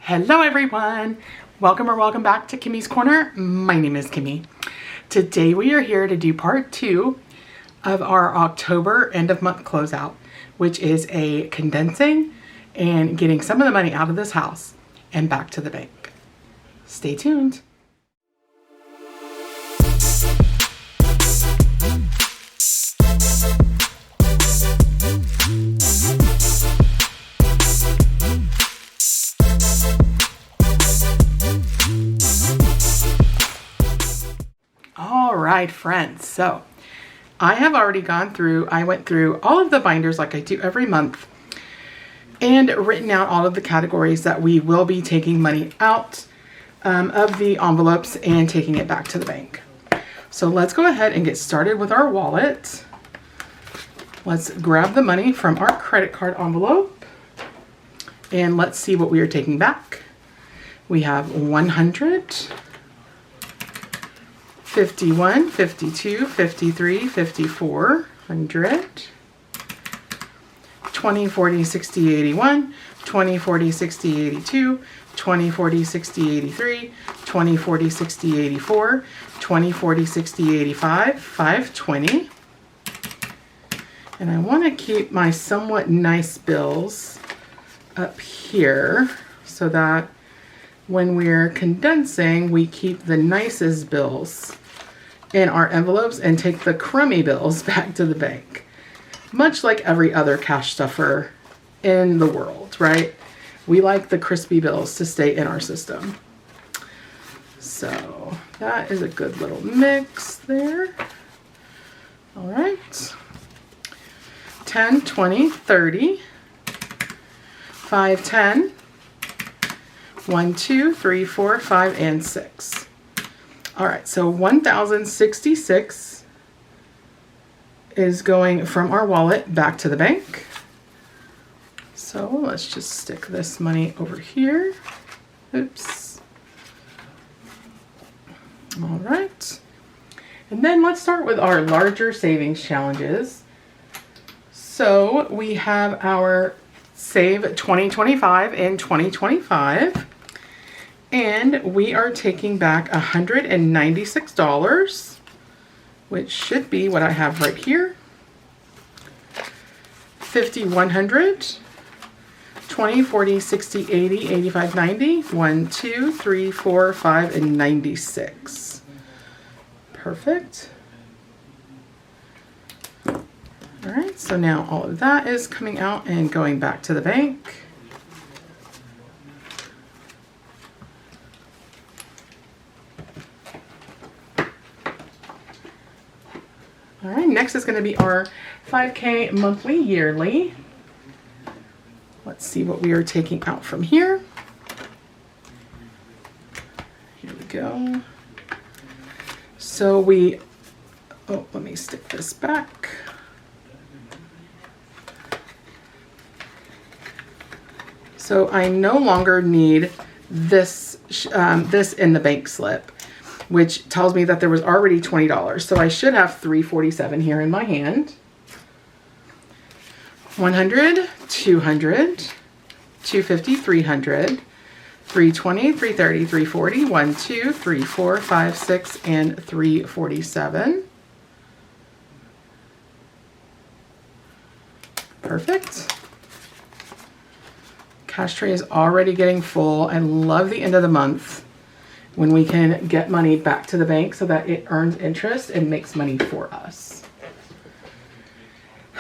Hello everyone! Welcome back to Kimmy's Corner. My name is Kimmy. Today we are here to do part 2 of our October end of month closeout, which is a condensing and getting some of the money out of this house and back to the bank. Stay tuned. Alright friends, so I have already I went through all of the binders like I do every month and written out all of the categories that we will be taking money out of the envelopes and taking it back to the bank. So let's go ahead and get started with our wallet. Let's grab the money from our credit card envelope and let's see what we are taking back. We have 100, 51, 52, 53, 54, 100, 20, 40, 60, 81, 20, 40, 60, 82, 20, 40, 60, 83, 20, 40, 60, 84, 20, 40, 60, 85, 520. And I want to keep my somewhat nice bills up here so that when we're condensing, we keep the nicest bills in our envelopes and take the crummy bills back to the bank. Much like every other cash stuffer in the world, right? We like the crispy bills to stay in our system. So that is a good little mix there. All right. 10, 20, 30, 5, 10, 1, 2, 3, 4, 5, and 6. All right, so 1,066 is going from our wallet back to the bank. So let's just stick this money over here. Oops. All right. And then let's start with our larger savings challenges. So we have our Save 2025 and 2025. And we are taking back $196, which should be what I have right here. 50, 100, 20, 40, 60, 80, 85, 90, 1, 2, 3, 4, 5, and 96. Perfect. All right, so now all of that is coming out and going back to the bank. All right, next is going to be our 5K monthly yearly. Let's see what we are taking out from here. Here we go. So let me stick this back. So I no longer need this in the bank slip, which tells me that there was already $20. So I should have $347 here in my hand. 100, 200, 250, 300, 320, 330, 340, 1, 2, 3, 4, 5, 6, and 347. Perfect. Cash tray is already getting full. I love the end of the month when we can get money back to the bank so that it earns interest and makes money for us.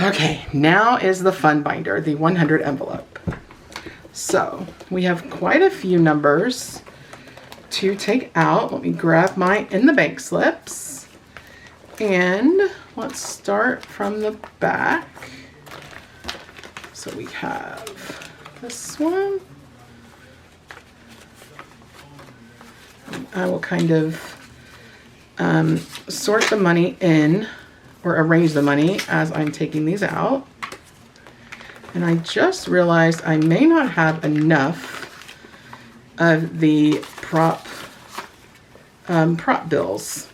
Okay, now is the fun binder, the 100 envelope. So we have quite a few numbers to take out. Let me grab my in the bank slips and let's start from the back. So we have this one. I will kind of sort the money in or arrange the money as I'm taking these out. And I just realized I may not have enough of the prop bills.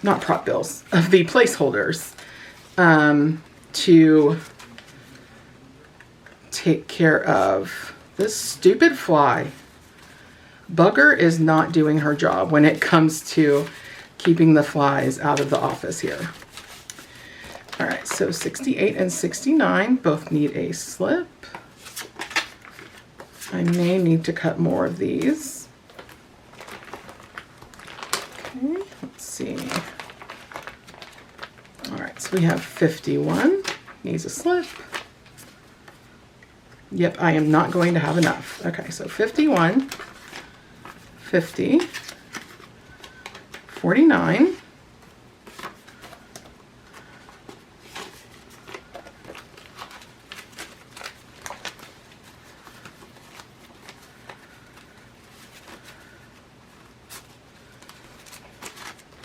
Not prop bills, of the placeholders to take care of This stupid fly. Bugger is not doing her job when it comes to keeping the flies out of the office here. All right, so 68 and 69 both need a slip. I may need to cut more of these. Okay, let's see. All right, so we have 51, needs a slip. Yep, I am not going to have enough. Okay, so 51, 50, 49,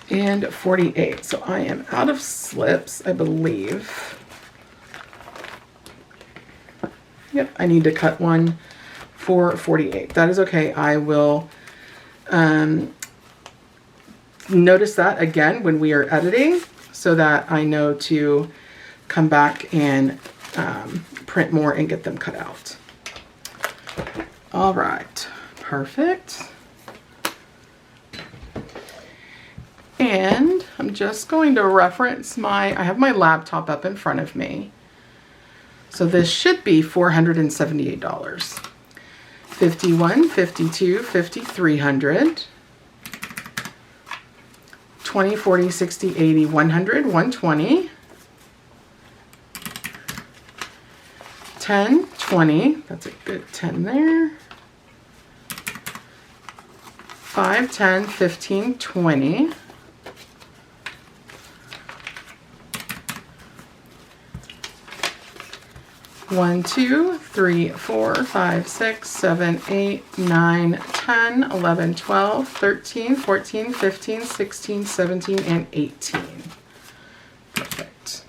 and 48. So I am out of slips, I believe. Yep, I need to cut one for 48. That is okay. I will notice that again when we are editing so that I know to come back and print more and get them cut out. All right, perfect. And I'm just going to reference I have my laptop up in front of me. So this should be $478. 51, 52, 5300, 20, 40, 60, 80, 100, 120, 10, 20, that's a good 10 there, 5, 10, 15, 20, 1, 2, 3, 4, 5, 6, 7, 8, 9, 10, 11, 12, 13, 14, 15, 16, 17, and 18. Perfect.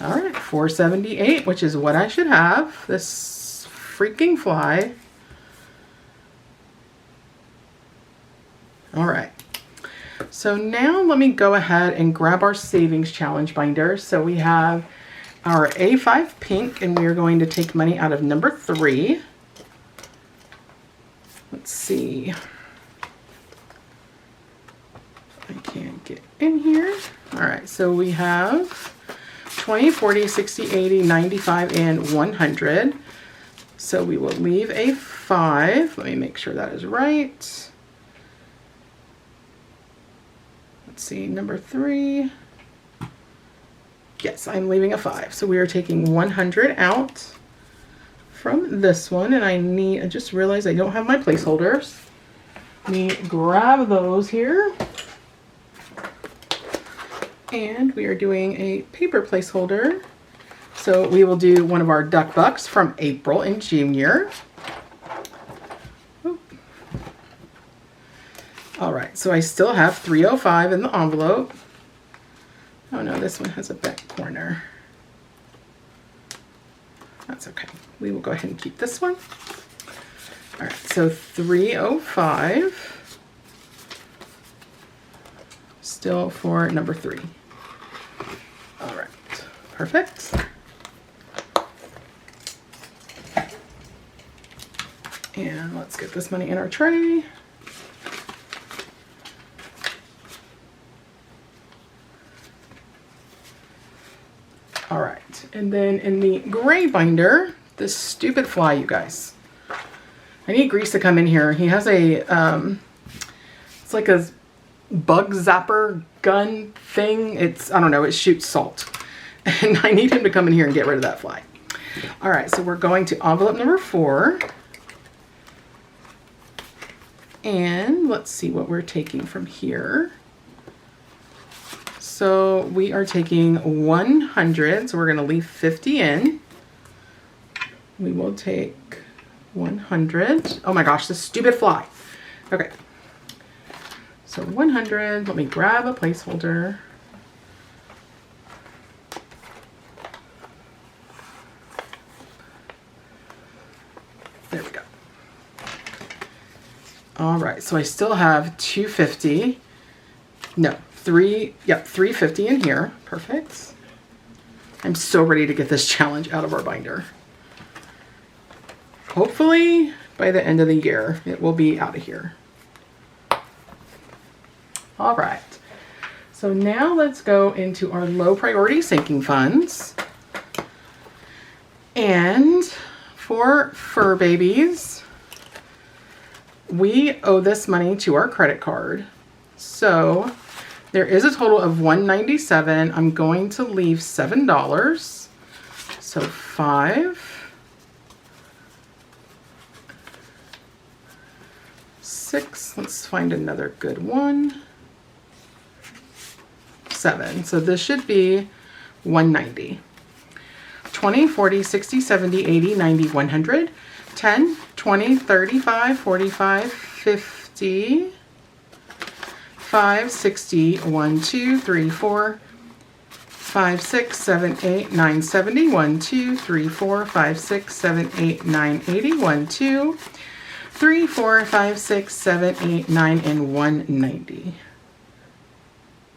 All right, 478, which is what I should have. This freaking fly. All right. So now let me go ahead and grab our savings challenge binder. So we have our A5 pink, and we are going to take money out of number 3. Let's see. I can't get in here. All right, so we have 20, 40, 60, 80, 95, and 100. So we will leave a 5. Let me make sure that is right. Let's see, number 3. Yes, I'm leaving a 5. So we are taking 100 out from this one, and I just realized I don't have my placeholders. Let me grab those here. And we are doing a paper placeholder. So we will do one of our duck bucks from April and Junior. Oop. All right, so I still have 305 in the envelope. Oh no, this one has a back corner. That's okay. We will go ahead and keep this one. All right, so 305. Still for number 3. All right, perfect. And let's get this money in our tray. All right, and then in the gray binder, this stupid fly, you guys. I need Grease to come in here. He has a, it's like a bug zapper gun thing. I don't know, it shoots salt. And I need him to come in here and get rid of that fly. All right, so we're going to envelope number 4. And let's see what we're taking from here. So we are taking 100, so we're going to leave 50 in. We will take 100. Oh my gosh, this stupid fly. Okay. So 100, let me grab a placeholder. There we go. All right, so I still have 250. No. 350 in here. Perfect. I'm so ready to get this challenge out of our binder. hopefully by the end of the year, it will be out of here. All right. So now let's go into our low priority sinking funds. And for fur babies, we owe this money to our credit card. So there is a total of $197. I'm going to leave $7. So 5, 6. Let's find another good one. 7. So this should be $190. 20, 40, 60, 70, 80, 90, 100, 10, 20, 35, 45, 50, 5, 60, 1, 2, 3, 4, 5, 6, 7, 8, 9, 70, 1, 2, 3, 4, 5, 6, 7, 8, 9, 80, 1, 2, 3, 4, 5, 6, 7, 8, 9, and 190.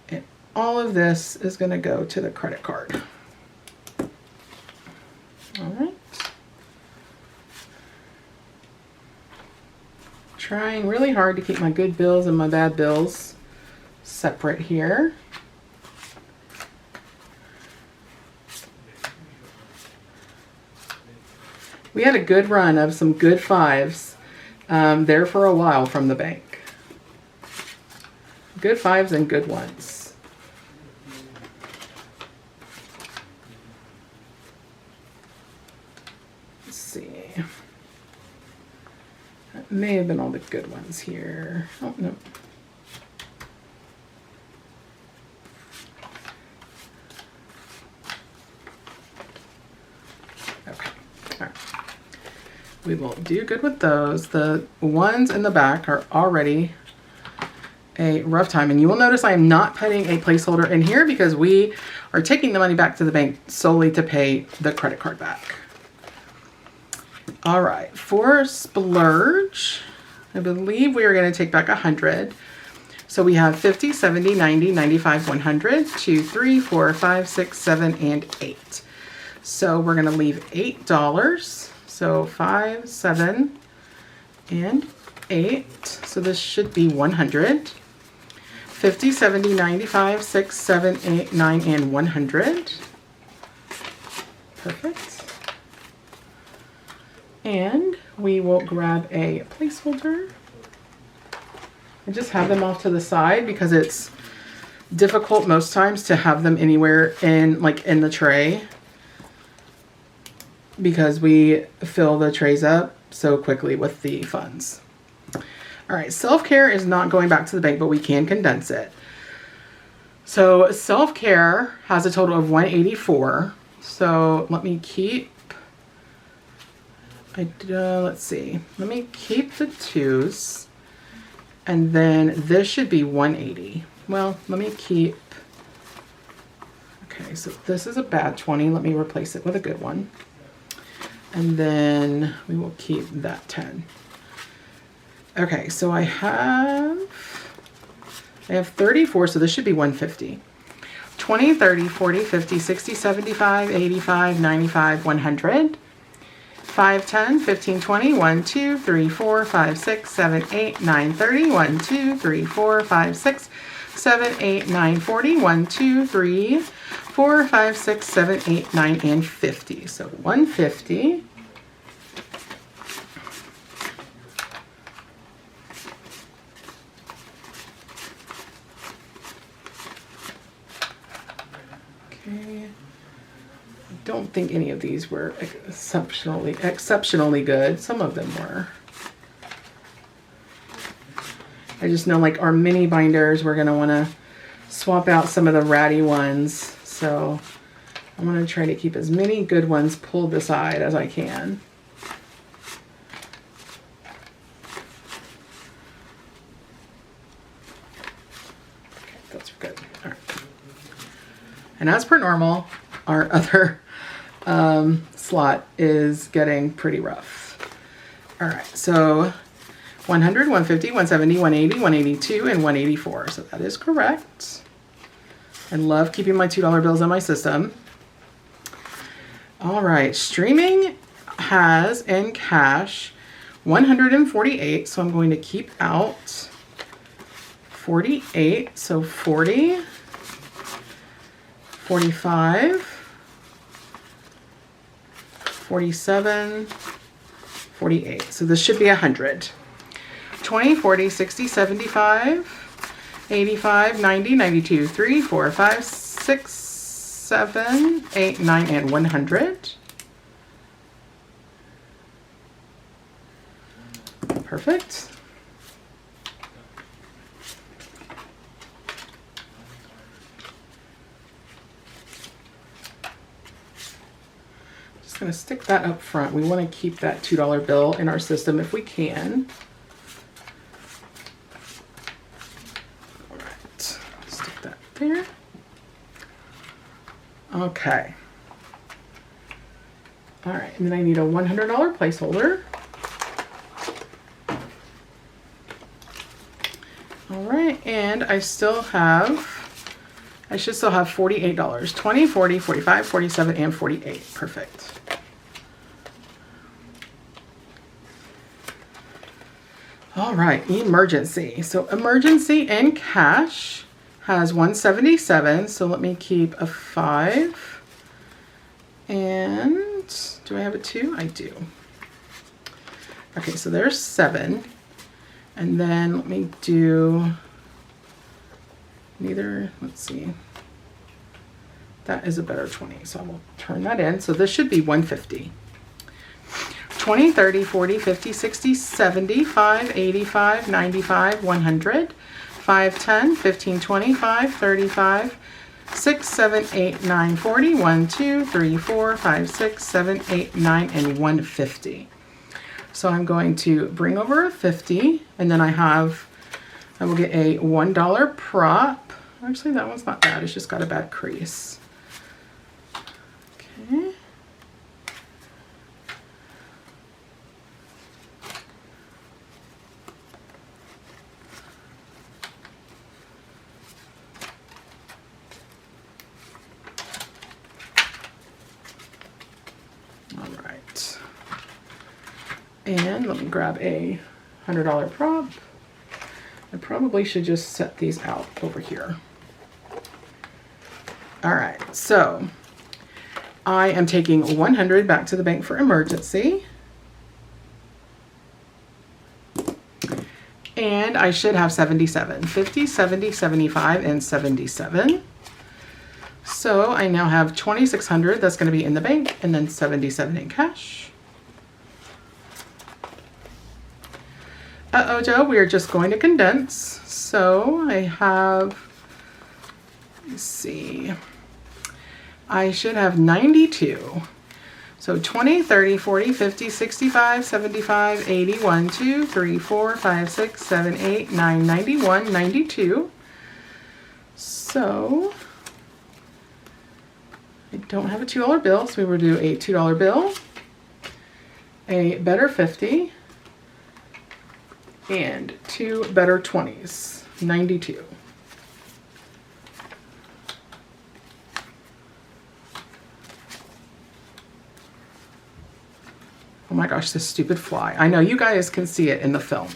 And all of this is going to go to the credit card. All right. Trying really hard to keep my good bills and my bad bills separate here. We had a good run of some good 5s there for a while from the bank. Good 5s and good 1s. May have been all the good ones here. Oh, no. Okay. All right. We will do good with those. The ones in the back are already a rough time. And you will notice I am not putting a placeholder in here because we are taking the money back to the bank solely to pay the credit card back. All right, for splurge, I believe we are going to take back 100. So we have 50, 70, 90, 95, 100, 2, 3, 4, 5, 6, 7, and 8. So we're going to leave $8. So 5, 7, and 8. So this should be 100. 50, 70, 95, 6, 7, 8, 9, and 100. Perfect. And we will grab a placeholder and just have them off to the side because it's difficult most times to have them anywhere in the tray because we fill the trays up so quickly with the funds. All right, self-care is not going back to the bank, but we can condense it. So self-care has a total of 184. So let me keep let's see. Let me keep the 2s, and then this should be 180. Well, let me keep. Okay, so this is a bad 20. Let me replace it with a good one, and then we will keep that 10. Okay, so I have 34, so this should be 150. 20, 30, 40, 50, 60, 75, 85, 95, 100. 5, 10, 15, 20, 1, 2, 3, 4, 5, 6, 7, 8, 9, 30, 1, 2, 3, 4, 5, 6, 7, 8, 9, 40, 1, 2, 3, 4, 5, 6, 7, 8, 9, and 50. So 150. Okay. Don't think any of these were exceptionally good. Some of them were. I just know like our mini binders, we're going to want to swap out some of the ratty ones. So I'm going to try to keep as many good ones pulled aside as I can. Okay, that's good. All right. And as per normal, our other slot is getting pretty rough. All right, so 100, 150, 170, 180, 182, and 184. So that is correct. I love keeping my $2 bills in my system. All right, streaming. has in cash 148, so I'm going to keep out 48, so 40, 45, 47, 48. So this should be 100. 20, 40, 60, 75, 85, 90, 92, 3, 4, 5, 6, 7, 8, 9, and 100. Perfect. Just going to stick that up front. We want to keep that $2 bill in our system if we can. All right, stick that there. Okay. All right, and then I need a $100 placeholder. All right, and I should still have $48. 20, 40, 45, 47, and 48. Perfect. All right, emergency. So emergency in cash has 177. So let me keep a 5. And do I have a 2? I do. Okay, so there's 7. And then let me do let's see. That is a better 20, so I will turn that in. So this should be 150. 20, 30, 40, 50, 60, 75, 85, 95, 100, 5, 10, 15, 25, 35, 6, 7, 8, 9, 40, 1, 2, 3, 4, 5, 6, 7, 8, 9, and 150. So I'm going to bring over a 50, and then I will get a $1 prop. Actually, that one's not bad. It's just got a bad crease. Okay. All right. And let me grab a $100 prop. I probably should just set these out over here. All right, so I am taking 100 back to the bank for emergency. And I should have 77, 50, 70, 75, and 77. So I now have 2,600 that's going to be in the bank, and then 77 in cash. Uh-oh, Joe, we are just going to condense. So I have, let's see, I should have 92. So 20, 30, 40, 50, 65, 75, 80, 1, 2, 3, 4, 5, 6, 7, 8, 9, 91, 92. So I don't have a $2 bill, so we will do a $2 bill, a better 50, and 2 better 20s, 92. Oh my gosh, this stupid fly. I know you guys can see it in the film.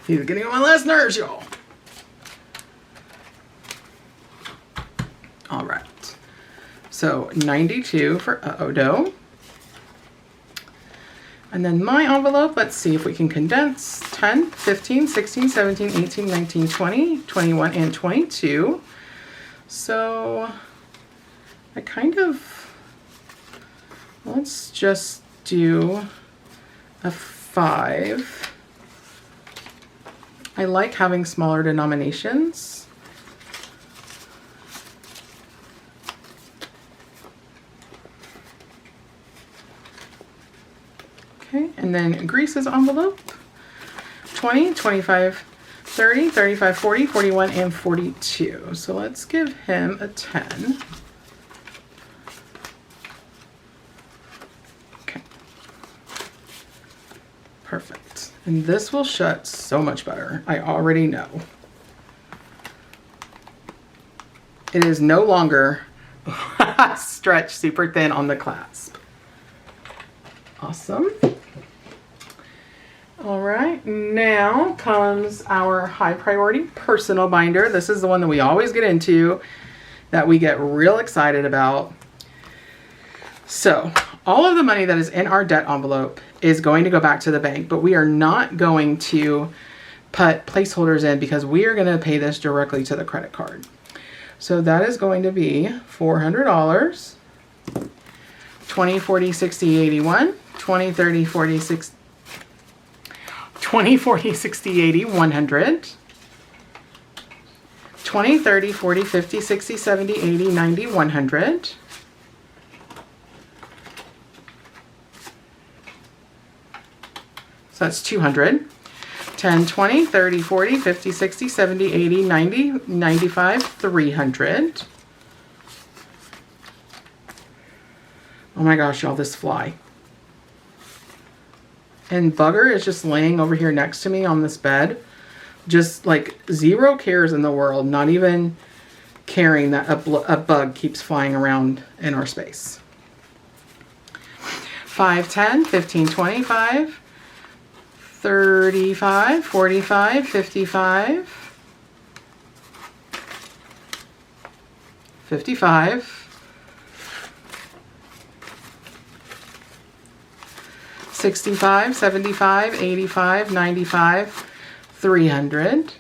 He's getting on my last nerves, y'all. All right. So 92 for uh-oh-doh. And then my envelope, let's see if we can condense 10, 15, 16, 17, 18, 19, 20, 21, and 22. So I kind of, let's just do a 5. I like having smaller denominations. Okay, and then Grease's envelope, 20, 25, 30, 35, 40, 41, and 42. So let's give him a 10. Okay. Perfect. And this will shut so much better. I already know. It is no longer stretched super thin on the clasp. Awesome. All right, now comes our high priority personal binder. This is the one that we always get into, that we get real excited about. So all of the money that is in our debt envelope is going to go back to the bank, but we are not going to put placeholders in because we are going to pay this directly to the credit card. So that is going to be $400, 20, 40, 60, 81, 20, 30, 40, 60, 20, 40, 60, 80, 100, 20, 30, 40, 50, 60, 70, 80, 90, 100, so that's 200, 10, 20, 30, 40, 50, 60, 70, 80, 90, 95, 300. Oh my gosh, y'all, this fly. And Bugger is just laying over here next to me on this bed. Just like zero cares in the world, not even caring that a bug keeps flying around in our space. 5, 10, 15, 25, 35, 45, 55, 55, 65, 75, 85, 95, 300.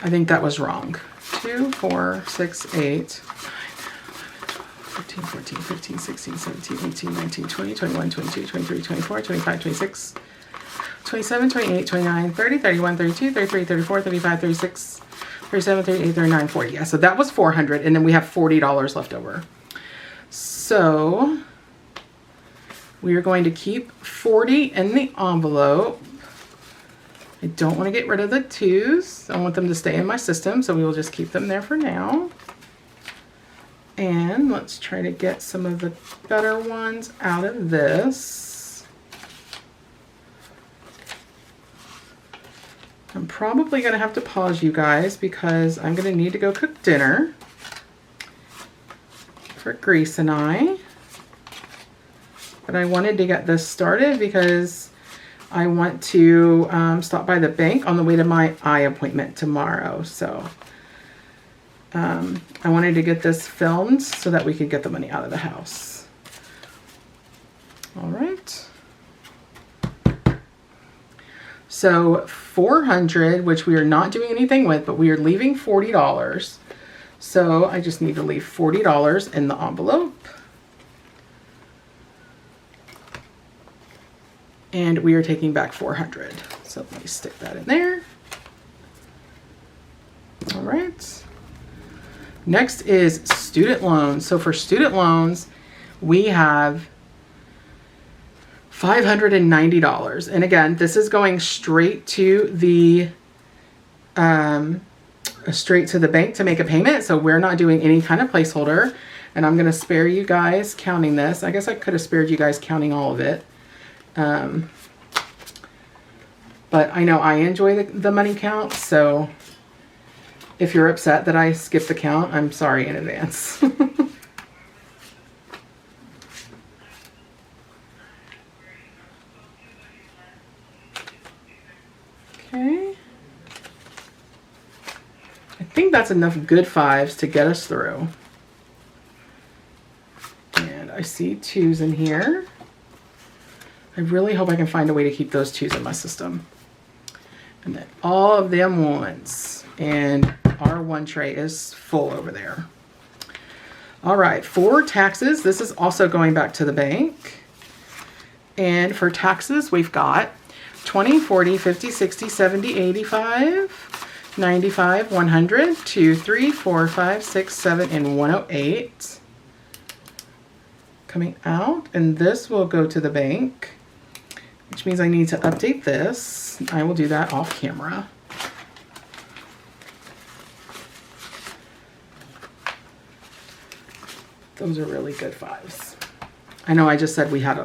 I think that was wrong. 2, 4, 6, 8, 13, 14, 15, 16, 17, 18, 19, 20, 21, 22, 23, 24, 25, 26, 27, 28, 29, 30, 31, 32, 33, 34, 35, 36, 37, 38, 39, 40. Yeah, so that was $400, and then we have $40 left over. So we are going to keep 40 in the envelope. I don't want to get rid of the 2s. I want them to stay in my system, so we will just keep them there for now. And let's try to get some of the better ones out of this. I'm probably going to have to pause you guys because I'm going to need to go cook dinner for Grease and I. But I wanted to get this started because I want to stop by the bank on the way to my eye appointment tomorrow. So I wanted to get this filmed so that we could get the money out of the house. All right. So 400, which we are not doing anything with, but we are leaving $40. So I just need to leave $40 in the envelope. And we are taking back 400. So let me stick that in there. All right. Next is student loans. So for student loans, we have $590. And again, this is going straight to the bank to make a payment. So we're not doing any kind of placeholder. And I'm going to spare you guys counting this. I guess I could have spared you guys counting all of it. But I know I enjoy the money count, so if you're upset that I skipped the count, I'm sorry in advance. Okay. I think that's enough good 5s to get us through. And I see 2s in here. I really hope I can find a way to keep those 2s in my system. And then all of them 1s. And our 1 tray is full over there. All right, for taxes, this is also going back to the bank. And for taxes, we've got 20, 40, 50, 60, 70, 85, 95, 100, 2, 3, 4, 5, 6, 7, and 108. Coming out, and this will go to the bank, which means I need to update this. I will do that off camera. Those are really good 5s. I know I just said we had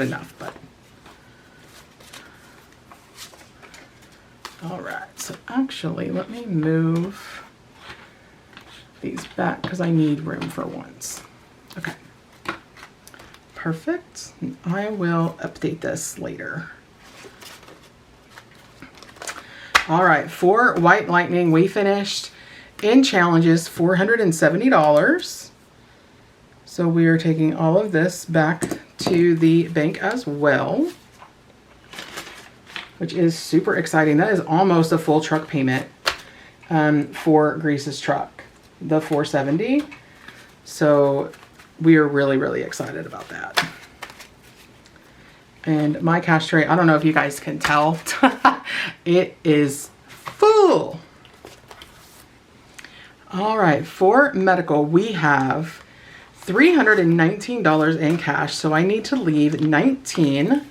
enough, but. All right, so actually let me move these back because I need room for ones. Okay, perfect. I will update this later. All right, for White Lightning, we finished in challenges $470. So we are taking all of this back to the bank as well, which is super exciting. That is almost a full truck payment for Grease's truck, the 470. So we are really, really excited about that. And my cash tray, I don't know if you guys can tell, it is full. All right, for medical, we have $319 in cash, so I need to leave 19.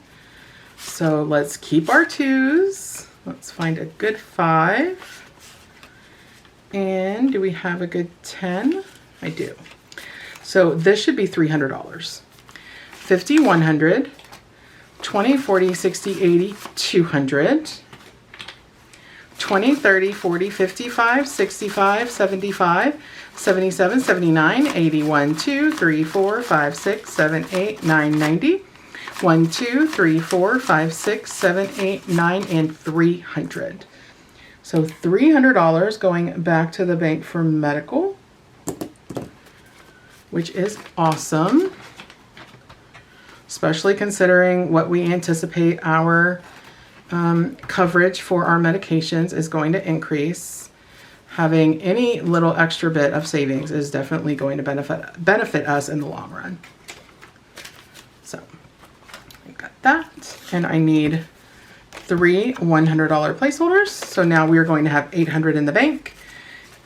So let's keep our 2s. Let's find a good 5. And do we have a good 10? I do. So this should be $300. 50, 100, 20, 40, 60, 80, 200. 20, 30, 40, 55, 65, 75, 77, 79, 81, 2, 3, 4, 5, 6, 7, 8, 9, 90. 1, 2, 3, 4, 5, 6, 7, 8, 9, and 300. So $300 going back to the bank for medical, which is awesome, especially considering what we anticipate our coverage for our medications is going to increase. Having any little extra bit of savings is definitely going to benefit us in the long run. So I got that, and I need 3 $100 placeholders. So now we are going to have $800 in the bank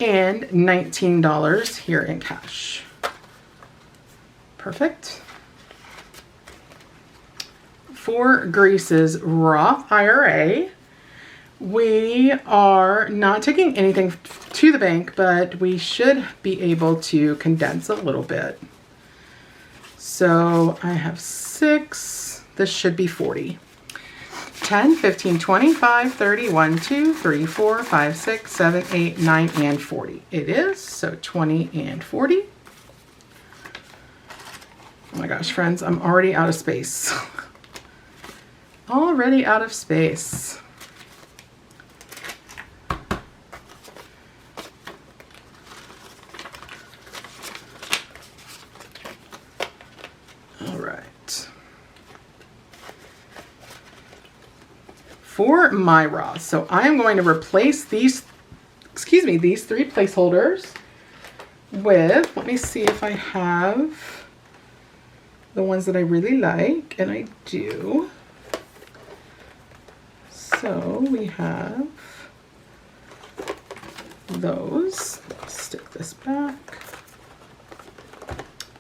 and $19 here in cash. Perfect. For Grease's Roth IRA, we are not taking anything to the bank, but we should be able to condense a little bit. So I have 6. This should be 40. 10, 15, 25, 30, 1, 2, 3, 4, 5, 6, 7, 8, 9, and 40. It is, so 20 and 40. Oh my gosh, friends, I'm already out of space. Already out of space. All right. For my Roth, so I am going to replace these, these 3 placeholders with, let me see if I have the ones that I really like, and I do. So we have those. Let's stick this back.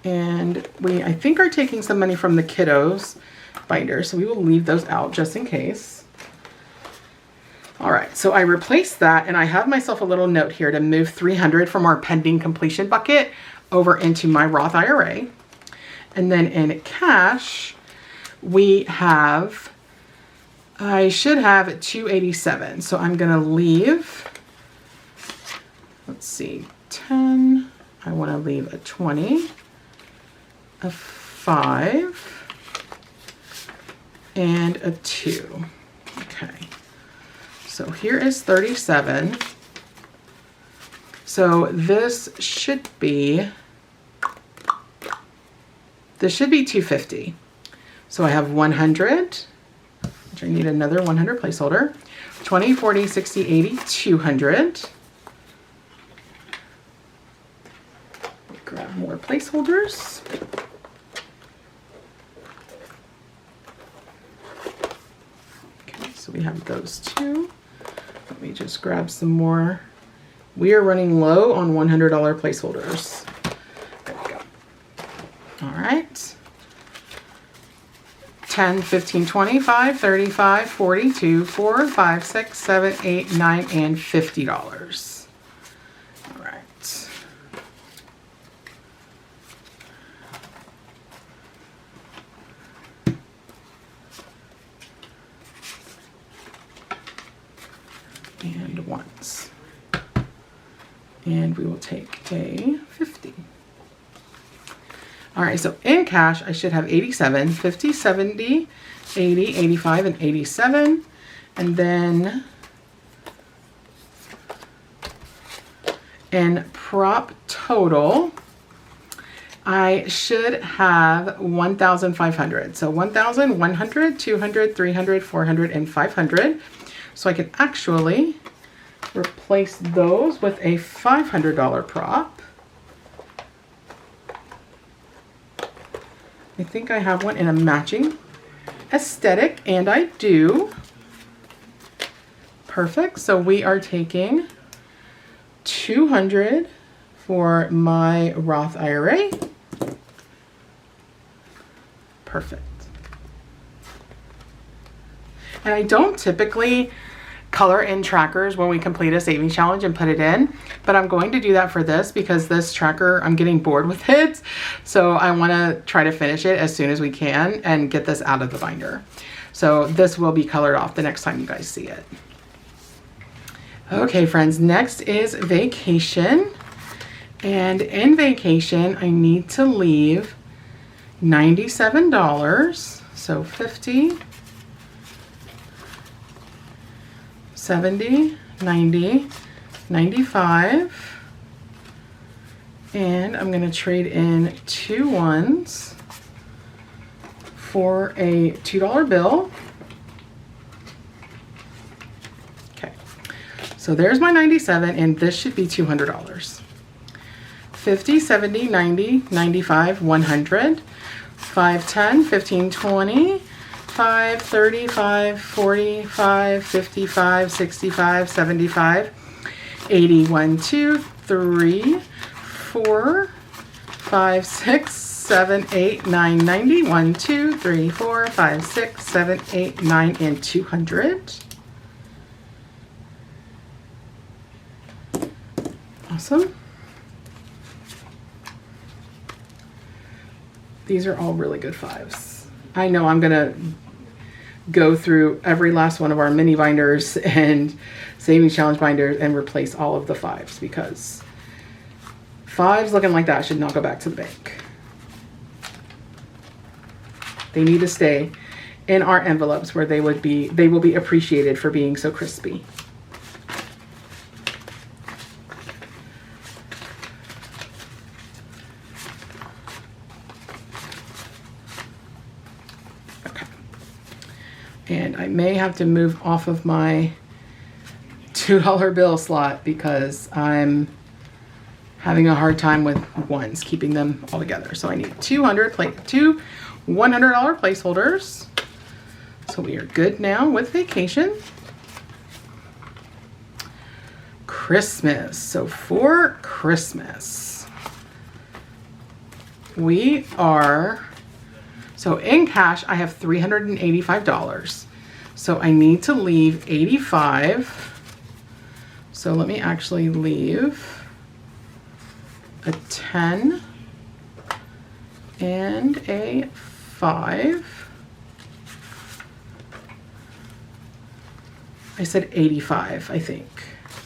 And we, I think, are taking some money from the kiddos binder, so we will leave those out just in case. All right, so I replaced that, and I have myself a little note here to move $300 from our pending completion bucket over into my Roth IRA. And then in cash, we have, I should have $287. So I'm gonna leave, let's see, 10. I wanna leave a 20, a 5, and a 2. Okay. So here is 37. So this should be 250. So I have 100, which I need another 100 placeholder. 20, 40, 60, 80, 200. Grab more placeholders. Okay, so we have those 2. Let me just grab some more. We are running low on $100 placeholders. There we go. All right. 10, 15, 25, 35, 42, 4, 5, 6, 7, 8, 9, and $50. All right. and ones. And we will take a 50. All right, so in cash, I should have 87, 50, 70, 80, 85, and 87. And then in prop total, I should have 1,500. So 1,100, 200, 300, 400, and 500. So I can actually replace those with a $500 prop. I think I have one in a matching aesthetic, and I do. Perfect. So we are taking 200 for my Roth IRA. Perfect. And I don't typically color in trackers when we complete a savings challenge and put it in, but I'm going to do that for this because this tracker, I'm getting bored with it. So I want to try to finish it as soon as we can and get this out of the binder. So this will be colored off the next time you guys see it. Okay, friends, next is vacation. And in vacation, I need to leave $97. So 50, 70, 90, 95. And I'm going to trade in 2 ones for a $2 bill. Okay, so there's my 97, and this should be $200. 50, 70, 90, 95, 100, 5, 10, 15, 20, 5, 30, 5, 40, 5, 55, 65, 75, 80, 1, 2, 3, 4, 5, 6, 7, 8, 9, 90, 1, 2, 3, 4, 5, 6, 7, 8, 9, and 200. Awesome. These are all really good 5s. I know I'm gonna go through every last one of our mini binders and savings challenge binders and replace all of the 5s, because 5s looking like that should not go back to the bank. They need to stay in our envelopes where they will be appreciated for being so crispy. And I may have to move off of my $2 bill slot because I'm having a hard time with ones, keeping them all together. So I need two $100 placeholders. So we are good now with vacation. Christmas. So for Christmas, we are... So in cash, I have $385. So I need to leave 85. So let me actually leave a 10 and a 5. I said 85, I think.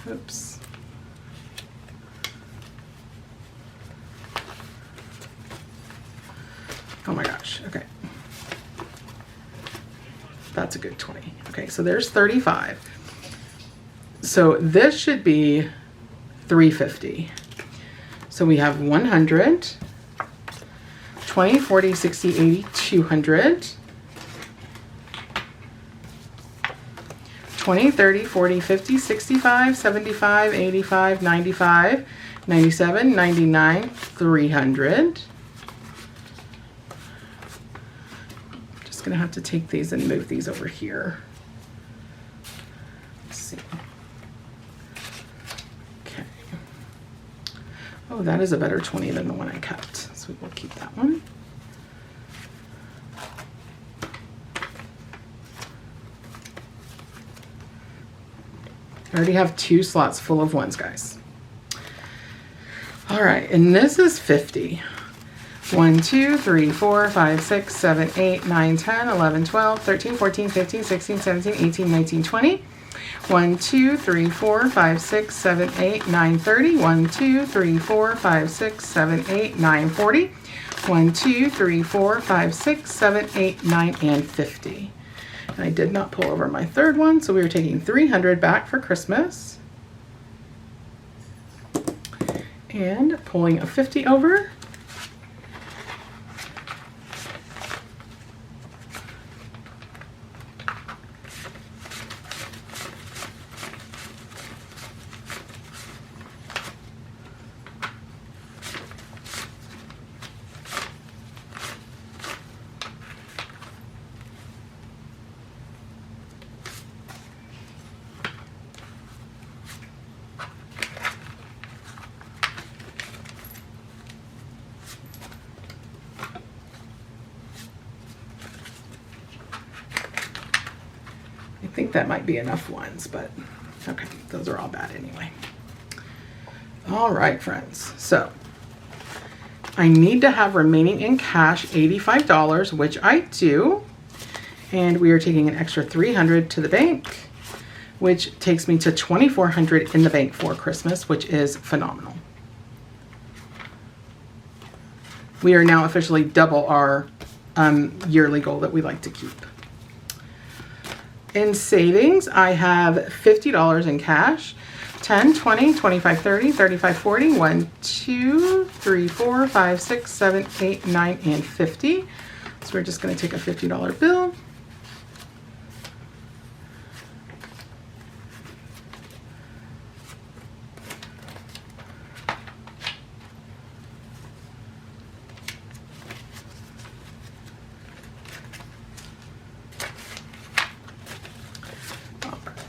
Oops. Oh my gosh, okay. That's a good 20. Okay, so there's 35. So this should be 350. So we have 100, 20, 40, 60, 80, 200, 20, 30, 40, 50, 65, 75, 85, 95, 97, 99, 300. Gonna have to take these and move these over here. Let's see. Okay. Oh, that is a better 20 than the one I kept. So we'll keep that one. I already have 2 slots full of ones, guys. All right, and this is 50. 1, 2, 3, 4, 5, 6, 7, 8, 9, 10, 11, 12, 13, 14, 15, 16, 17, 18, 19, 20. 1, 2, 3, 4, 5, 6, 7, 8, 9, 30. 1, 2, 3, 4, 5, 6, 7, 8, 9, 40. 1, 2, 3, 4, 5, 6, 7, 8, 9, and 50. And I did not pull over my third one, so we are taking 300 back for Christmas. And pulling a 50 over. I think that might be enough ones, but okay, those are all bad anyway. All right, friends, so I need to have remaining in cash $85, which I do, and we are taking an extra 300 to the bank, which takes me to 2,400 in the bank for Christmas, which is phenomenal. We are now officially double our yearly goal that we like to keep. In savings, I have $50 in cash, 10, 20, 25, 30, 35, 40, 1, 2, 3, 4, 5, 6, 7, 8, 9, and 50. So we're just going to take a $50 bill.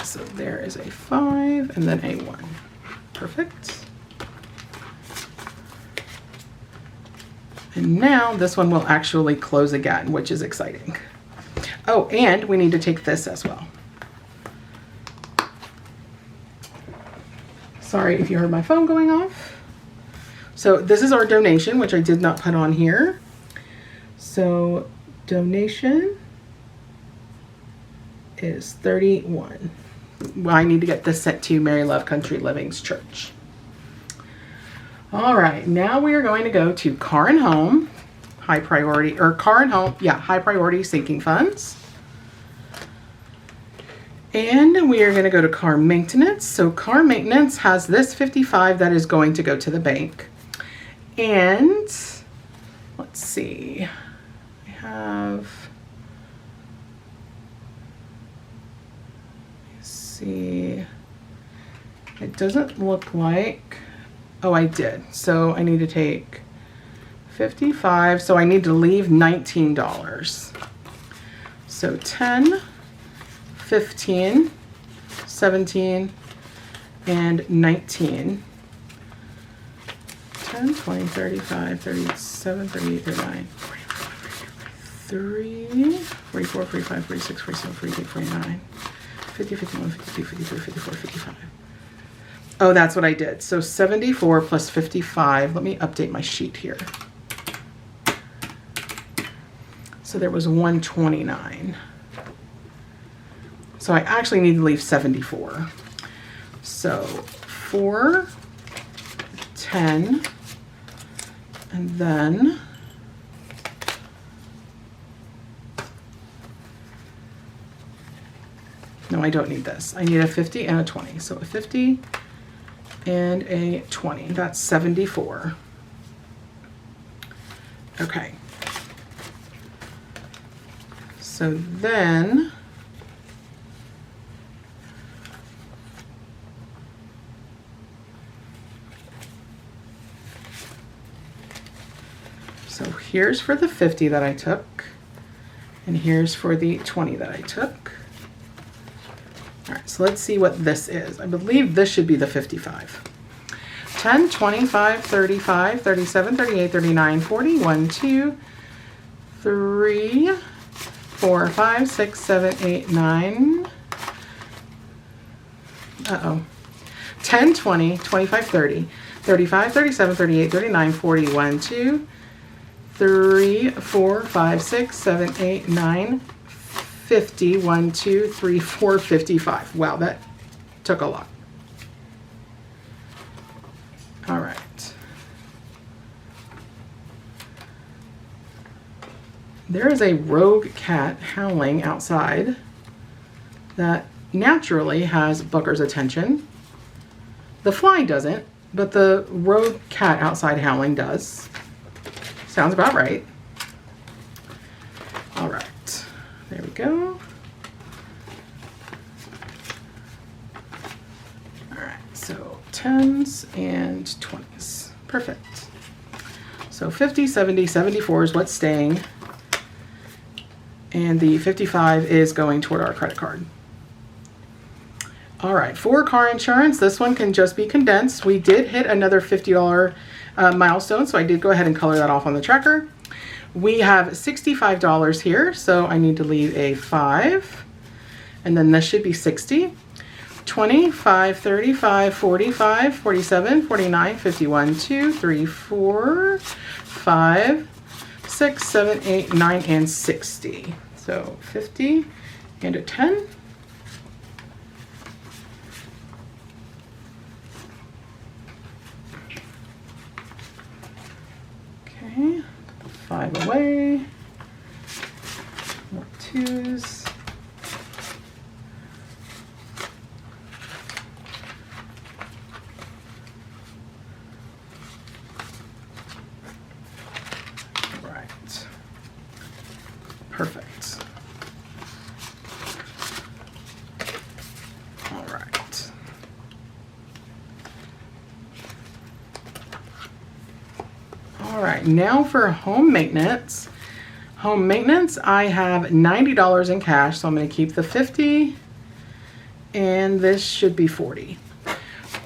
So there is a 5 and then a 1. Perfect. And now this one will actually close again, which is exciting. Oh, and we need to take this as well. Sorry if you heard my phone going off. So this is our donation, which I did not put on here. So donation is 31. Well, I need to get this sent to Mary Love Country Living's church. All right, now we are going to go to car and home, high priority, or car and home, yeah, high priority sinking funds. And we are going to go to car maintenance. So car maintenance has this 55 that is going to go to the bank. And let's see, I have, see, it doesn't look like, oh, I did. So I need to take 55, so I need to leave $19. So 10, 15, 17, and 19. 10, 20, 35, 37, 38, 39, 43, 44, 45, 46, 47, 48, 49. 50, 51, 52, 53, 54, 55. Oh, that's what I did. So 74 plus 55. Let me update my sheet here. So there was 129. So I actually need to leave 74. So 4, 10, and then no, I don't need this. I need a 50 and a 20. So a 50 and a 20. That's 74. Okay. So then here's for the 50 that I took, and here's for the 20 that I took. All right, so let's see what this is. I believe this should be the 55. 10, 25, 35, 37, 38, 39, 40, 1, 2, 3, 4, 5, 6, 7, 8, 9. Uh-oh. 10, 20, 25, 30, 35, 37, 38, 39, 40, 1, 2, 3, 4, 5, 6, 7, 8, 9, 50, 1, 2, 3, 4, 55. Wow, that took a lot. All right. There is a rogue cat howling outside that naturally has Booker's attention. The fly doesn't, but the rogue cat outside howling does. Sounds about right. All right, there we go. All right, so 10s and 20s. Perfect. So 50, 70, 74 is what's staying. And the 55 is going toward our credit card. All right, for car insurance, this one can just be condensed. We did hit another $50 milestone, so I did go ahead and color that off on the tracker. We have $65 here, so I need to leave a 5. And then this should be 60. 25, 35, 45, 47, 49, 51, 2, 3, 4, 5, 6, 7, 8, 9, and 60. So 50 and a 10. Okay, 5 away. More 2s. Perfect. All right. All right, now for home maintenance. Home maintenance, I have $90 in cash, so I'm going to keep the 50, and this should be 40.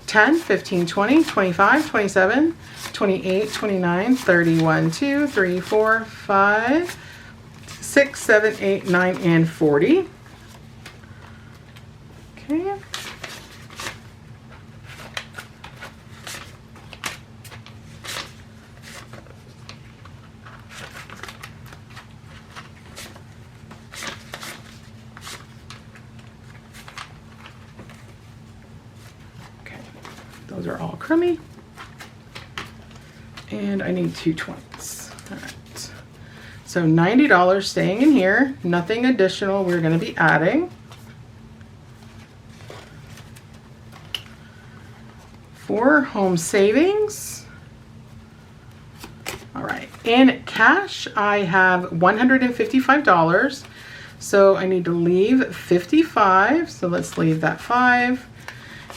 10, 15, 20, 25, 27, 28, 29, 31, 2, 3, 4, 5, 6, 7, 8, 9, and 40. Okay. Okay, those are all crummy. And I need 2 20s. All right. So $90 staying in here, nothing additional we're going to be adding. For home savings, all right, in cash I have $155, so I need to leave 55, so let's leave that 5,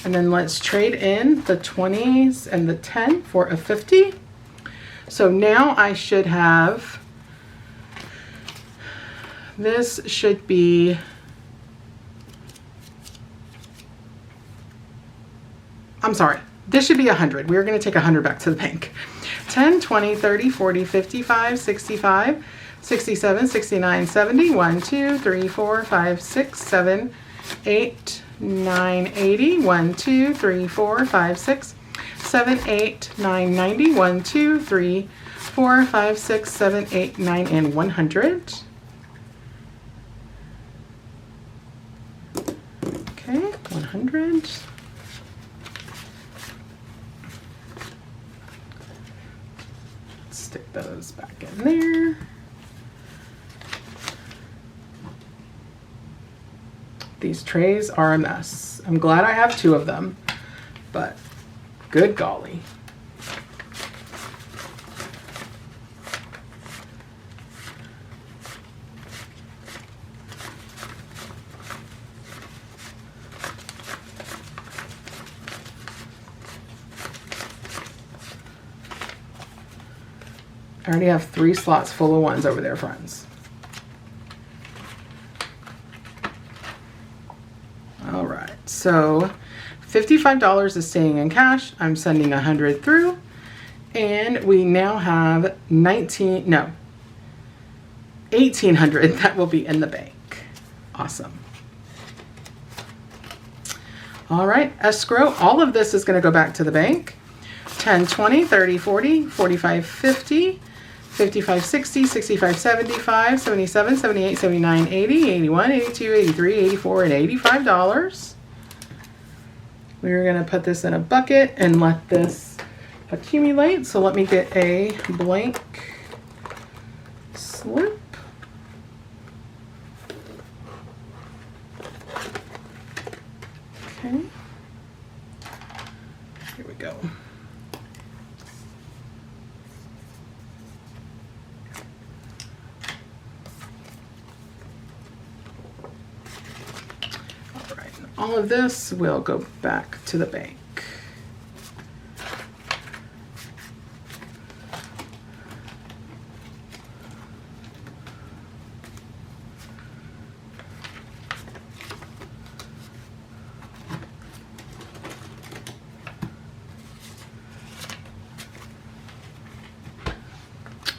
and then let's trade in the 20s and the 10 for a 50. So now I should have, this should be, I'm sorry, this should be 100. We're going to take 100 back to the bank. 10, 20, 30, 40, 55, 65, 67, 69, 70, 1, 2, 3, 4, 5, 6, 7, 8, 9, 80, 1, 2, 3, 4, 5, 6, 7, 8, 9, 90, 1, 2, 3, 4, 5, 6, 7, 8, 9, and 100. Okay, 100. Stick those back in there. These trays are a mess. I'm glad I have 2 of them, but good golly. I already have 3 slots full of 1s over there, friends. All right, so $55 is staying in cash. I'm sending 100 through, and we now have 1,800 that will be in the bank. Awesome. All right, escrow, all of this is going to go back to the bank. 10, 20, 30, 40, 45, 50, 55, 60, 65, 75, 77, 78, 79, 80, 81, 82, 83, 84, and $85. We're going to put this in a bucket and let this accumulate. So let me get a blank slip. Okay. Here we go. All of this will go back to the bank.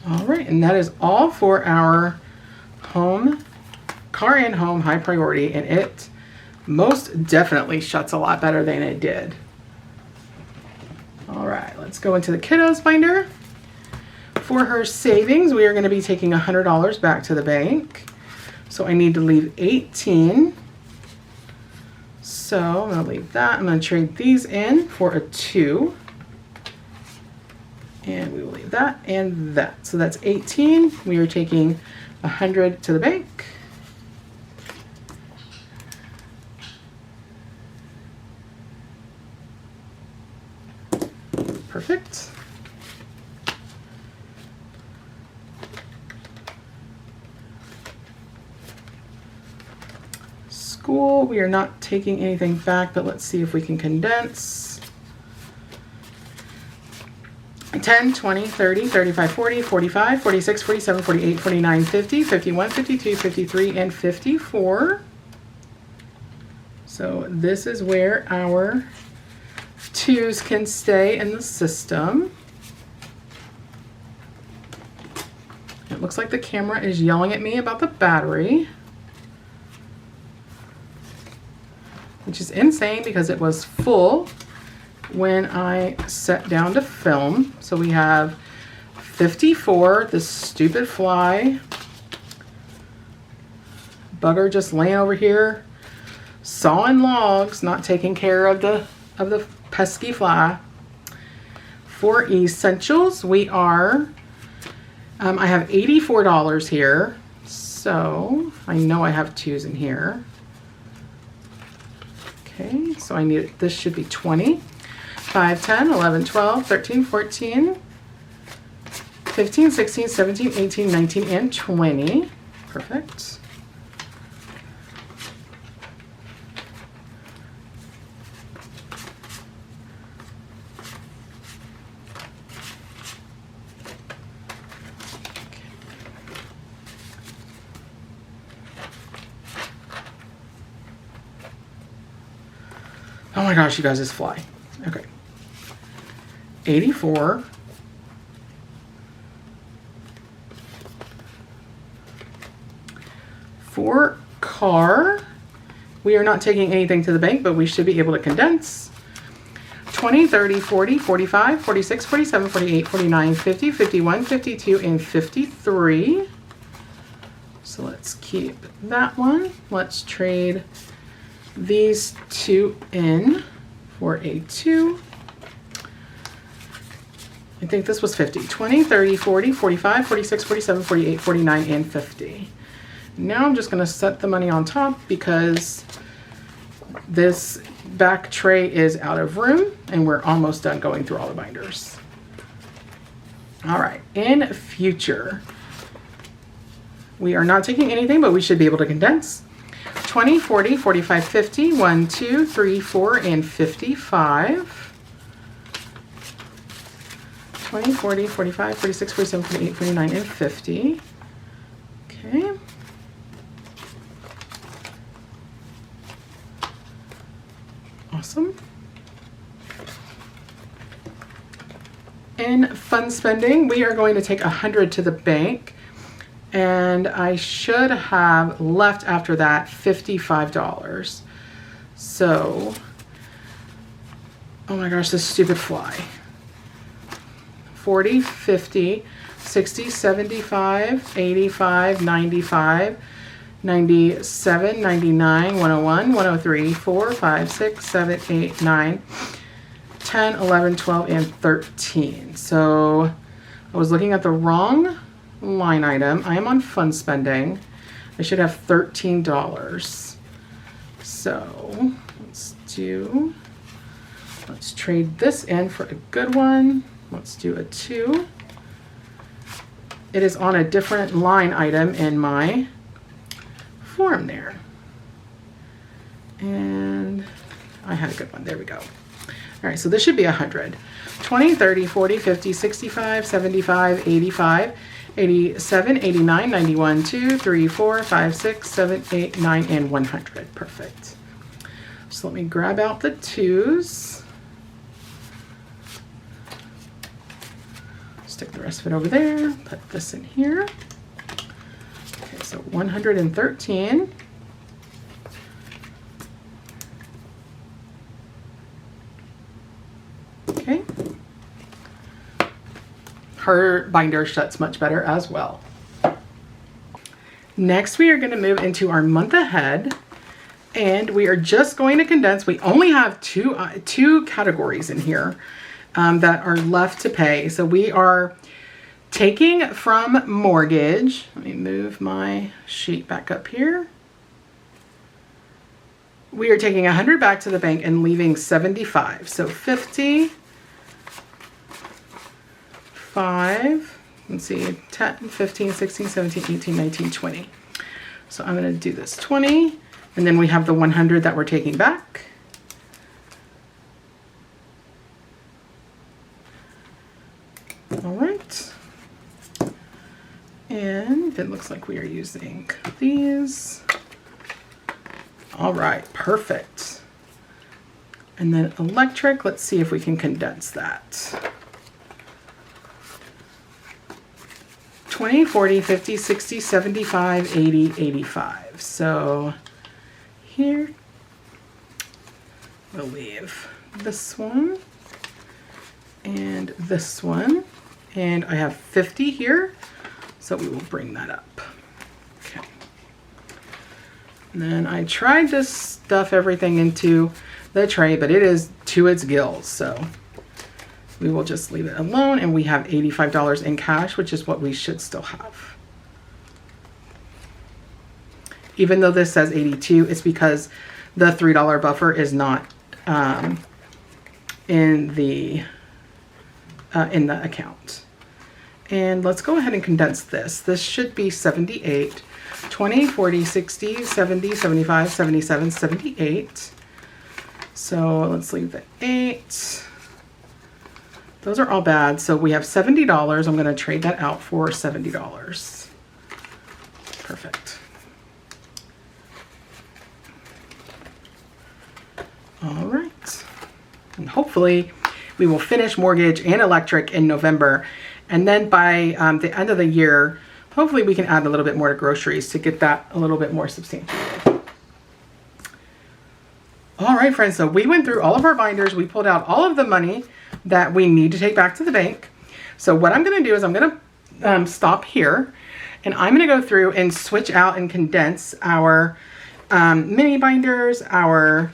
All right, and that is all for our home, car and home high priority, and it most definitely shuts a lot better than it did. All right, let's go into the kiddos binder. For her savings, we are going to be taking $100 back to the bank. So I need to leave 18. So I'm going to leave that. I'm going to trade these in for a 2. And we will leave that and that. So that's 18. We are taking 100 to the bank. Perfect. School, we are not taking anything back, but let's see if we can condense. 10, 20, 30, 35, 40, 45, 46, 47, 48, 49, 50, 51, 52, 53, and 54. So this is where our 2s can stay in the system. It looks like the camera is yelling at me about the battery, which is insane because it was full when I sat down to film. So we have 54, this stupid fly. Bugger just laying over here, sawing logs, not taking care of the pesky fly. For essentials, we are, I have $84 here. So I know I have 2s in here. Okay, so I need, this should be 20. 5, 10, 11, 12, 13, 14, 15, 16, 17, 18, 19, and 20. Perfect. Oh my gosh, you guys, this fly. Okay. 84. For car, we are not taking anything to the bank, but we should be able to condense. 20, 30, 40, 45, 46, 47, 48, 49, 50, 51, 52, and 53. So let's keep that one. Let's trade these 2 in for a 2. I think this was 50. 20, 30, 40, 45, 46, 47, 48, 49, and 50. Now I'm just going to set the money on top because this back tray is out of room and we're almost done going through all the binders. All right, in future, we are not taking anything, but we should be able to condense. 20, 40, 45, 50, 1, 2, 3, 4, and 55. 20, 40, 45, 46, 47, 48, 49, and 50. Okay. Awesome. In fun spending, we are going to take 100 to the bank, and I should have left after that $55. So, oh my gosh, this stupid fly. 40, 50, 60, 75, 85, 95, 97, 99, 101, 103, 4, 5, 6, 7, 8, 9, 10, 11, 12, and 13. So I was looking at the wrong line item. I am on fund spending. I should have $13. So let's trade this in for a good one. Let's do a 2. It is on a different line item in my form there. And I had a good one. There we go. All right, so this should be 100. 20, 30, 40, 50, 65, 75, 85, 87, 89, 91, 2, 3, 4, 5, 6, 7, 8, 9, and 100. Perfect. So let me grab out the 2s. Stick the rest of it over there. Put this in here. Okay, so 113. Okay. Her binder shuts much better as well. Next, we are going to move into our month ahead, and we are just going to condense. We only have two categories in here that are left to pay. So we are taking from mortgage. Let me move my sheet back up here. We are taking 100 back to the bank and leaving 75. So 50. 5, let's see, 10, 15, 16, 17, 18, 19, 20. So I'm going to do this 20, and then we have the 100 that we're taking back. All right. And it looks like we are using these. All right, perfect. And then electric, let's see if we can condense that. 20, 40, 50, 60, 75, 80, 85. So here we'll leave this one and this one. And I have 50 here, so we will bring that up. Okay. And then I tried to stuff everything into the tray, but it is to its gills, so we will just leave it alone, and we have $85 in cash, which is what we should still have. Even though this says 82, it's because the $3 buffer is not in the account. And let's go ahead and condense this. This should be 78, 20, 40, 60, 70, 75, 77, 78. So let's leave the 8. Those are all bad. So we have $70. I'm going to trade that out for $70. Perfect. All right. And hopefully we will finish mortgage and electric in November. And then by the end of the year, hopefully we can add a little bit more to groceries to get that a little bit more substantiated. All right, friends. So we went through all of our binders. We pulled out all of the money that we need to take back to the bank. So what I'm going to do is I'm going to stop here, and I'm going to go through and switch out and condense our mini binders, our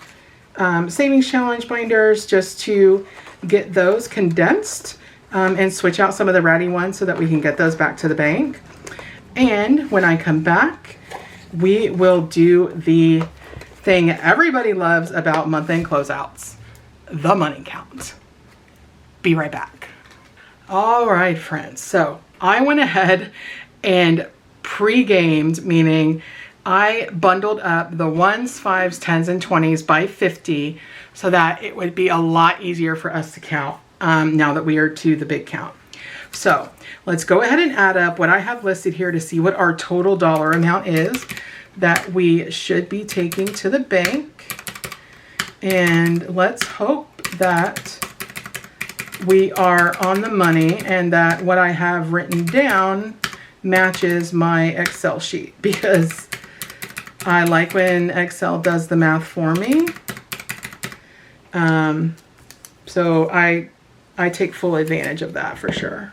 savings challenge binders, just to get those condensed and switch out some of the ratty ones so that we can get those back to the bank. And when I come back, we will do the thing everybody loves about month-end closeouts, the money count. Be right back. All right, friends. So I went ahead and pre-gamed, meaning I bundled up the 1s, 5s, 10s, and 20s by 50 so that it would be a lot easier for us to count now that we are to the big count. So let's go ahead and add up what I have listed here to see what our total dollar amount is that we should be taking to the bank. And let's hope that we are on the money and that what I have written down matches my Excel sheet, because I like when Excel does the math for me. So I take full advantage of that for sure.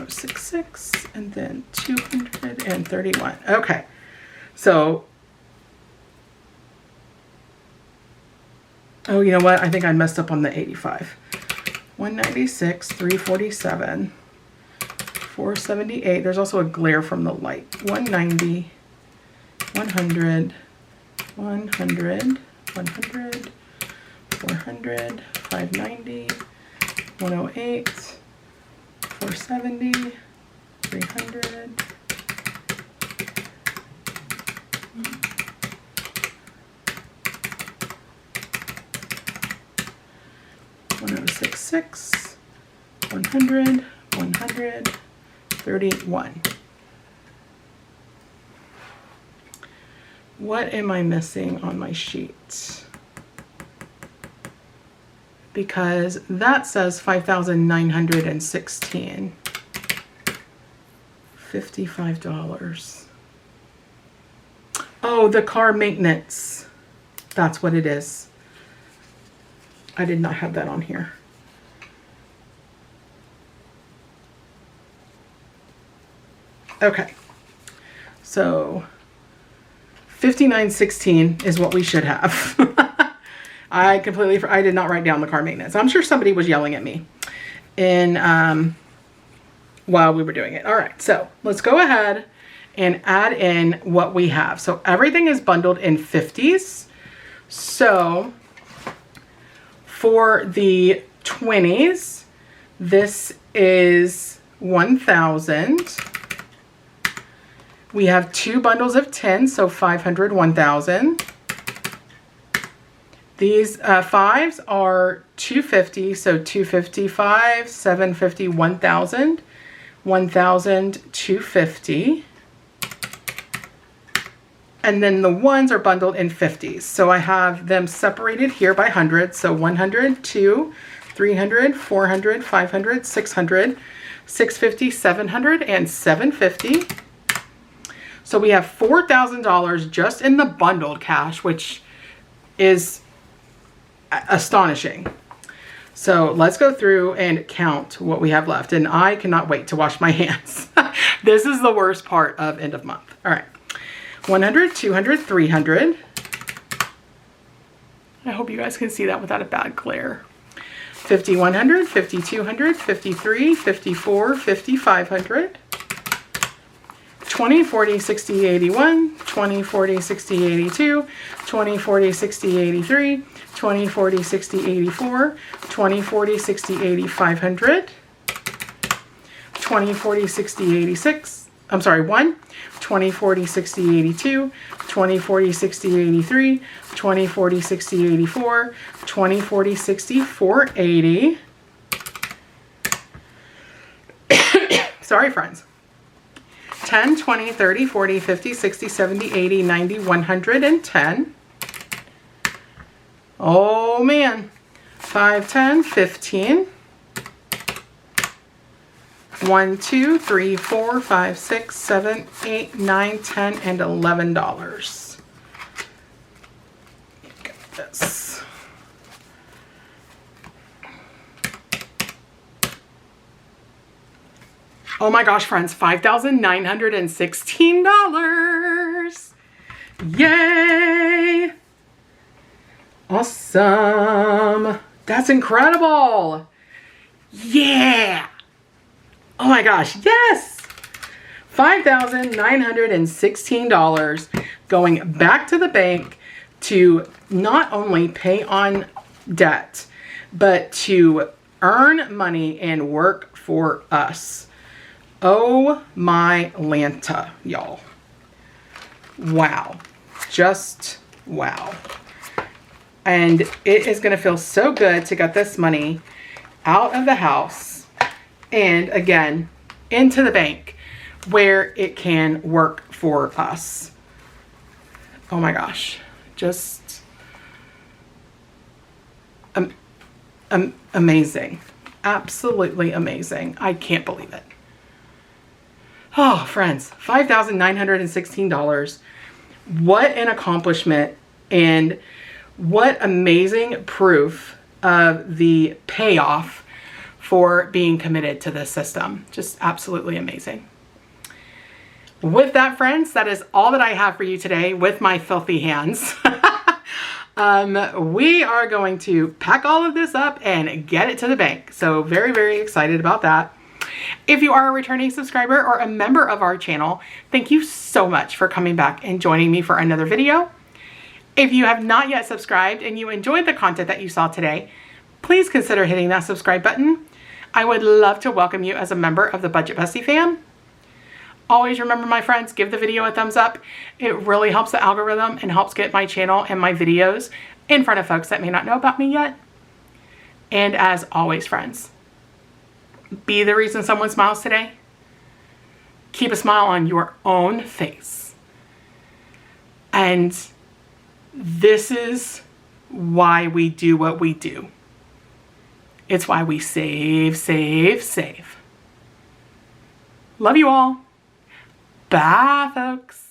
1066 and then 231. Okay. So, oh, you know what? I think I messed up on the 85. 196, 347, 478. There's also a glare from the light. 190, 100, 100, 100, 400, 590, 108, 470, 300, 1066, 100, 100, 31. What am I missing on my sheet? Because that says 5,916. $55. Oh, the car maintenance. That's what it is. I did not have that on here. Okay. So 5916 is what we should have. I did not write down the car maintenance. I'm sure somebody was yelling at me while we were doing it. All right, so let's go ahead and add in what we have. So everything is bundled in 50s. So for the 20s, this is 1,000. We have 2 bundles of 10, so 500, 1,000. These 5s are 250, so 255, 750, 1,000, 1,000, 250. And then the 1s are bundled in 50s. So I have them separated here by hundreds. So 100, 2, 300, 400, 500, 600, 650, 700, and 750. So we have $4,000 just in the bundled cash, which is astonishing. So let's go through and count what we have left. And I cannot wait to wash my hands. This is the worst part of end of month. All right. 100, 200, 300. I hope you guys can see that without a bad glare. 50, 100, 50, 200, 53, 54, 50, 500. 20, 40, 60, 81, 20, 40, 60, 82, 20, 40, 60, 83, 20, 40, 60, 84, 20, 40, 60, 80, 500, 20, 40, 60, 86, I'm sorry, 1, 20, 40, 60, 82, 20, 40, 60, 83, 20, 40, 60, 84, 20, 40, 60, 480. Sorry, friends. 10, 20, 30, 40, 50, 60, 70, 80, 90, 110. Oh man. 5, 10, 15. 1, 2, 3, 4, 5, 6, 7, 8, 9, 10, and $11. Get this. Oh my gosh, friends, $5,916. Yay! Awesome. That's incredible. Yeah. Oh my gosh, yes. $5,916 going back to the bank to not only pay on debt, but to earn money and work for us. Oh my Lanta, y'all. Wow. Just wow. And it is going to feel so good to get this money out of the house and again into the bank where it can work for us. Oh my gosh. Just amazing. Absolutely amazing. I can't believe it. Oh, friends, $5,916. What an accomplishment and what amazing proof of the payoff for being committed to this system. Just absolutely amazing. With that, friends, that is all that I have for you today with my filthy hands. We are going to pack all of this up and get it to the bank. So very, very excited about that. If you are a returning subscriber or a member of our channel, thank you so much for coming back and joining me for another video. If you have not yet subscribed and you enjoyed the content that you saw today, please consider hitting that subscribe button. I would love to welcome you as a member of the Budget Bestie fam. Always remember, my friends, give the video a thumbs up. It really helps the algorithm and helps get my channel and my videos in front of folks that may not know about me yet. And as always, friends, be the reason someone smiles today. Keep a smile on your own face. And this is why we do what we do. It's why we save, save, save. Love you all. Bye, folks.